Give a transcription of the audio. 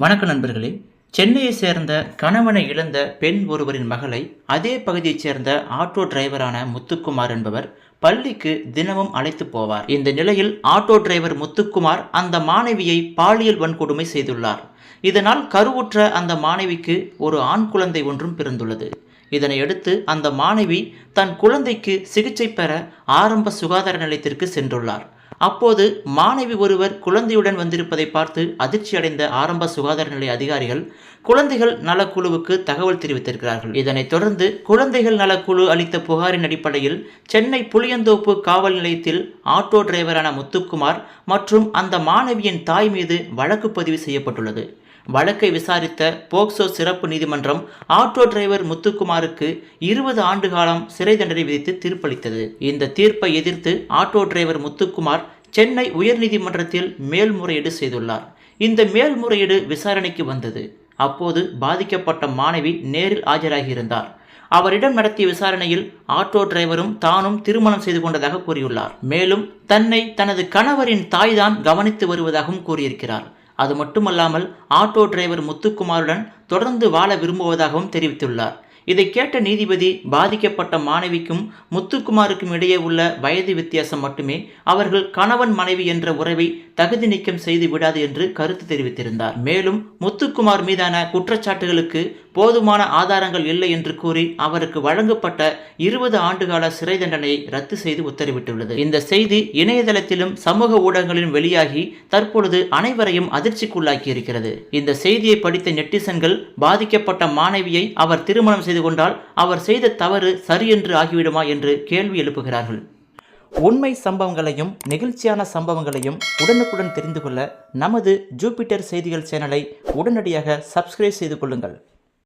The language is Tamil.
வணக்க நண்பர்களே. சென்னையை சேர்ந்த கணவனை இழந்த பெண் ஒருவரின் மகளை அதே பகுதியைச் சேர்ந்த ஆட்டோ டிரைவரான முத்துக்குமார் என்பவர் பள்ளிக்கு தினமும் அழைத்து போவார். இந்த நிலையில் ஆட்டோ டிரைவர் முத்துக்குமார் அந்த மாணவியை பாலியல் வன்கொடுமை செய்துள்ளார். இதனால் கருவுற்ற அந்த மாணவிக்கு ஒரு ஆண் குழந்தை ஒன்றும் பிறந்துள்ளது. இதனையடுத்து அந்த மாணவி தன் குழந்தைக்கு சிகிச்சை பெற ஆரம்ப சுகாதார நிலையத்திற்கு சென்றுள்ளார். அப்போது மாணவி ஒருவர் குழந்தையுடன் வந்திருப்பதை பார்த்து அதிர்ச்சி அடைந்த ஆரம்ப சுகாதார நிலைய அதிகாரிகள் குழந்தைகள் நலக்குழுவுக்கு தகவல் தெரிவித்திருக்கிறார்கள். இதனைத் தொடர்ந்து குழந்தைகள் நலக்குழு அளித்த புகாரின் அடிப்படையில் சென்னை புளியந்தோப்பு காவல் நிலையத்தில் ஆட்டோ டிரைவரான முத்துக்குமார் மற்றும் அந்த மாணவியின் தாய் மீது வழக்கு பதிவு செய்யப்பட்டுள்ளது. வழக்கை விசாரித்த போக்சோ சிறப்பு நீதிமன்றம் ஆட்டோ டிரைவர் முத்துக்குமாருக்கு 20 ஆண்டு காலம் சிறை தண்டனை விதித்து தீர்ப்பளித்தது. இந்த தீர்ப்பை எதிர்த்து ஆட்டோ டிரைவர் முத்துக்குமார் சென்னை உயர்நீதிமன்றத்தில் மேல்முறையீடு செய்துள்ளார். இந்த மேல்முறையீடு விசாரணைக்கு வந்தது. அப்போது பாதிக்கப்பட்ட மாணவி நேரில் ஆஜராகியிருந்தார். அவரிடம் நடத்திய விசாரணையில் ஆட்டோ டிரைவரும் தானும் திருமணம் செய்து கொண்டதாக கூறியுள்ளார். மேலும் தன்னை தனது கணவரின் தாய்தான் கவனித்து வருவதாகவும் கூறியிருக்கிறார். அது மட்டுமல்லாமல் ஆட்டோ டிரைவர் முத்துக்குமாருடன் தொடர்ந்து வாழ விரும்புவதாகவும் தெரிவித்துள்ளார். இதை கேட்ட நீதிபதி பாதிக்கப்பட்ட மாணவிக்கும் முத்துக்குமாருக்கும் இடையே உள்ள வயது வித்தியாசம் மட்டுமே அவர்கள் கணவன் மனைவி என்ற உறவை தகுதி நீக்கம் செய்து விடாது என்று கருத்து தெரிவித்திருந்தார். மேலும் முத்துக்குமார் மீதான குற்றச்சாட்டுகளுக்கு போதுமான ஆதாரங்கள் இல்லை என்று கூறி அவருக்கு வழங்கப்பட்ட 20 ஆண்டுகால சிறை தண்டனையை ரத்து செய்து உத்தரவிட்டுள்ளது. இந்த செய்தி இணையதளத்திலும் சமூக ஊடகங்களிலும் வெளியாகி தற்பொழுது அனைவரையும் அதிர்ச்சிக்குள்ளாக்கி இருக்கிறது. இந்த செய்தியை படித்த நெட்டிசன்கள் பாதிக்கப்பட்ட மாணவியை அவர் திருமணம் செய்து கொண்டால் அவர் செய்த தவறு சரியென்று ஆகிவிடுமா என்று கேள்வி எழுப்புகிறார்கள். உண்மை சம்பவங்களையும் நெகிழ்ச்சியான சம்பவங்களையும் உடனுக்குடன் தெரிந்து கொள்ள நமது ஜூபிட்டர் செய்திகள் சேனலை உடனடியாக சப்ஸ்கிரைப் செய்து கொள்ளுங்கள்.